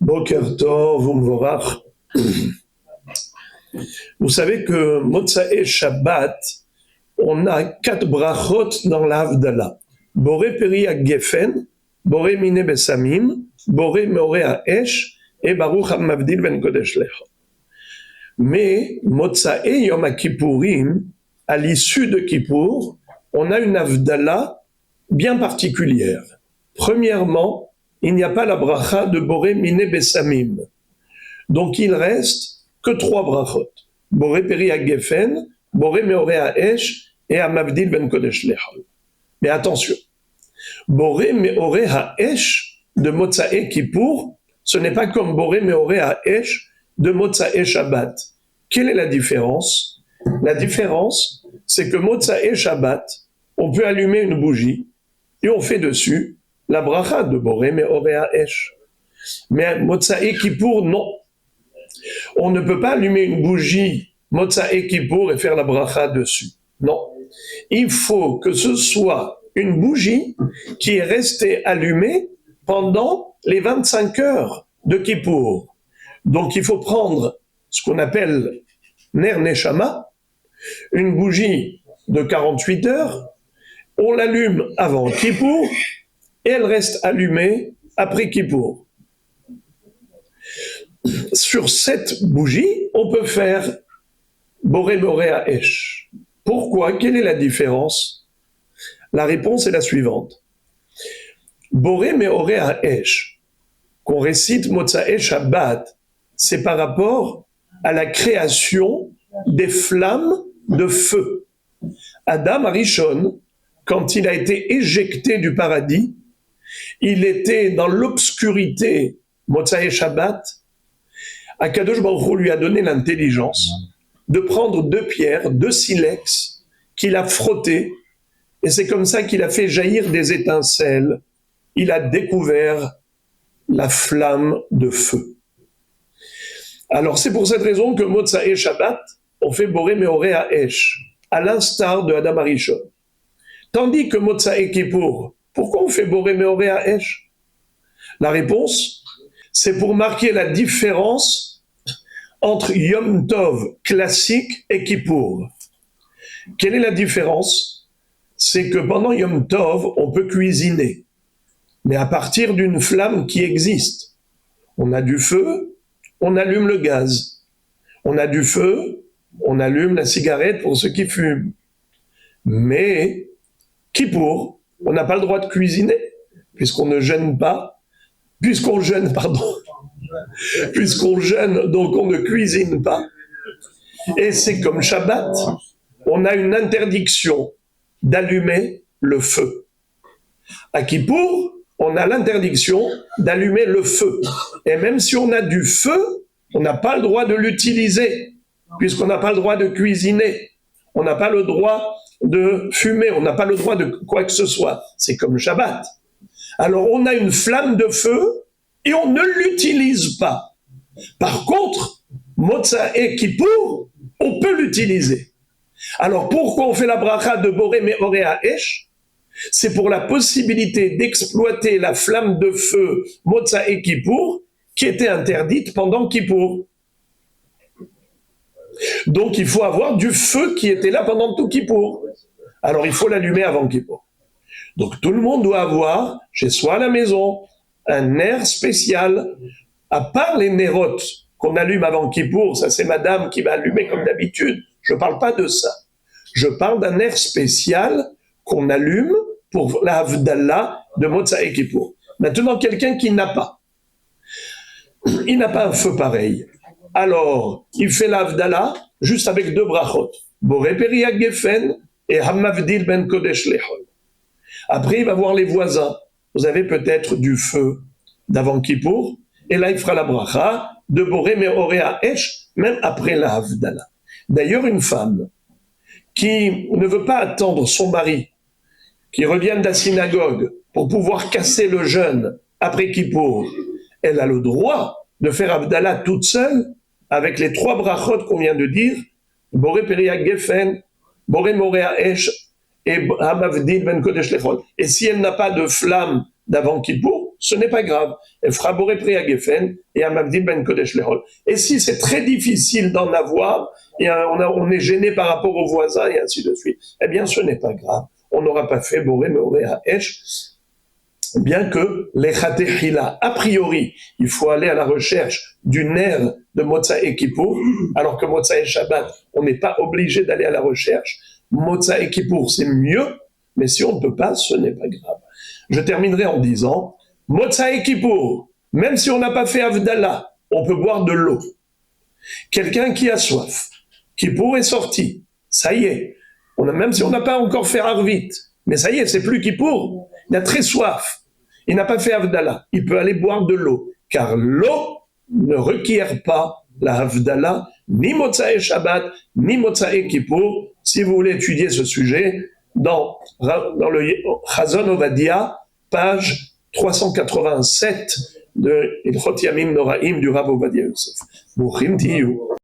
Boker Tov, Umvorach. Vous savez que Motsae Shabbat, on a 4 brachot dans la Havdalah. Boré Peri Geffen, Boré Mine Besamim, Boré Meoré Haesh et Baruch HaMavdil Ben Kodesh Lecha. Mais Motsae Yom HaKippourim, à l'issue de Kippour, on a une Havdalah bien particulière. Premièrement, il n'y a pas la bracha de Boré Mine Besamim. Donc il reste que 3 brachot. Boré Peri Geffen, Boré Meoré Haesh et Hamavdil Ben Kodesh Lecha. Mais attention, Boré Meoré Haesh de Motsae Kippour, ce n'est pas comme Boré Meoré Haesh de Motsae Shabbat. Quelle est la différence? La différence, c'est que Motsae Shabbat, on peut allumer une bougie et on fait dessus la bracha de Boré Meoré Haesh. Mais Motsae Kippour, non. On ne peut pas allumer une bougie Motsae Kippour et faire la bracha dessus. Non. Il faut que ce soit une bougie qui est restée allumée pendant les 25 heures de Kippour. Donc il faut prendre ce qu'on appelle Ner Neshama, une bougie de 48 heures, on l'allume avant Kippour et elle reste allumée après Kippour. Sur cette bougie, on peut faire Boré Meoré Haesh. Pourquoi? Quelle est la différence? La réponse est la suivante. Boré Meoré Haesh, qu'on récite Motsae Shabbat, c'est par rapport à la création des flammes de feu. Adam Arishon, quand il a été éjecté du paradis, il était dans l'obscurité, Motsae Shabbat. Akadosh Baruch Hu lui a donné l'intelligence de prendre 2 pierres, 2 silex, qu'il a frottées, et c'est comme ça qu'il a fait jaillir des étincelles. Il a découvert la flamme de feu. Alors c'est pour cette raison que Motsae Shabbat, on fait Boré Meoré Haesh, à l'instar de Adam Arishon. Tandis que Motsae Kippour, pourquoi on fait Boré Meoré Haesh? La réponse, c'est pour marquer la différence entre Yom Tov classique et Kippour. Quelle est la différence? C'est que pendant Yom Tov, on peut cuisiner, mais à partir d'une flamme qui existe. On a du feu, on allume le gaz. On a du feu, on allume la cigarette pour ceux qui fument. Mais Kippour, on n'a pas le droit de cuisiner, puisqu'on ne jeûne pas, puisqu'on jeûne, donc on ne cuisine pas. Et c'est comme Shabbat, on a une interdiction d'allumer le feu. À Kippour, on a l'interdiction d'allumer le feu. Et même si on a du feu, on n'a pas le droit de l'utiliser, puisqu'on n'a pas le droit de cuisiner. On n'a pas le droit de fumer, on n'a pas le droit de quoi que ce soit. C'est comme Shabbat. Alors on a une flamme de feu et on ne l'utilise pas. Par contre, Motsae Kippour, on peut l'utiliser. Alors pourquoi on fait la bracha de Boré Meoré Haesh? C'est pour la possibilité d'exploiter la flamme de feu Motsae Kippour qui était interdite pendant Kippour. Donc il faut avoir du feu qui était là pendant tout Kippour. Alors il faut l'allumer avant Kippour. Donc tout le monde doit avoir, chez soi à la maison, un air spécial, à part les nérotes qu'on allume avant Kippour, ça c'est madame qui va allumer comme d'habitude. Je ne parle pas de ça. Je parle d'un air spécial qu'on allume pour la Havdalah de Motsae Kippour. Maintenant, quelqu'un qui n'a pas, il n'a pas un feu pareil. Alors, il fait la Havdalah juste avec 2 brachot. Boré Peri Geffen et Hamavdil Ben Kodesh Lecha. Après, il va voir les voisins. Vous avez peut-être du feu d'avant Kippour, et là, il fera la bracha de Boré Meoré Haesh, même après la Havdalah. D'ailleurs, une femme qui ne veut pas attendre son mari, qui revienne de la synagogue pour pouvoir casser le jeûne après Kippour, elle a le droit de faire Havdalah toute seule avec les 3 brachot qu'on vient de dire, Boré Peri Geffen, Boré Meoré Haesh et Hamavdil Ben Kodesh Lecha. Et si elle n'a pas de flamme d'avant Kippour, ce n'est pas grave. Elle fera Boré Priya Geffen et Amavdil Ben Kodesh Lehol. Et si c'est très difficile d'en avoir, et on est gêné par rapport aux voisins et ainsi de suite, eh bien ce n'est pas grave. On n'aura pas fait Boré Meoré Haesh, bien que les Chatechila, a priori, il faut aller à la recherche du nerf de Motzae Kippour, alors que Motzae Shabbat, on n'est pas obligé d'aller à la recherche. Motzae Kippour, c'est mieux, mais si on ne peut pas, ce n'est pas grave. Je terminerai en disant, Motzae Kippour, même si on n'a pas fait Havdalah, on peut boire de l'eau. Quelqu'un qui a soif, Kippour est sorti, ça y est, même si on n'a pas encore fait Arvit, mais ça y est, c'est plus Kippour, il a très soif, il n'a pas fait Havdalah, il peut aller boire de l'eau, car l'eau ne requiert pas la Havdalah, ni Motzae Shabbat, ni Motzae Kippour. Si vous voulez étudier ce sujet, dans le Chazon Ovadia, page 387 de Ilchot Yamim Noraim du Rav Ovadia Yosef. Bouchim Tiyou.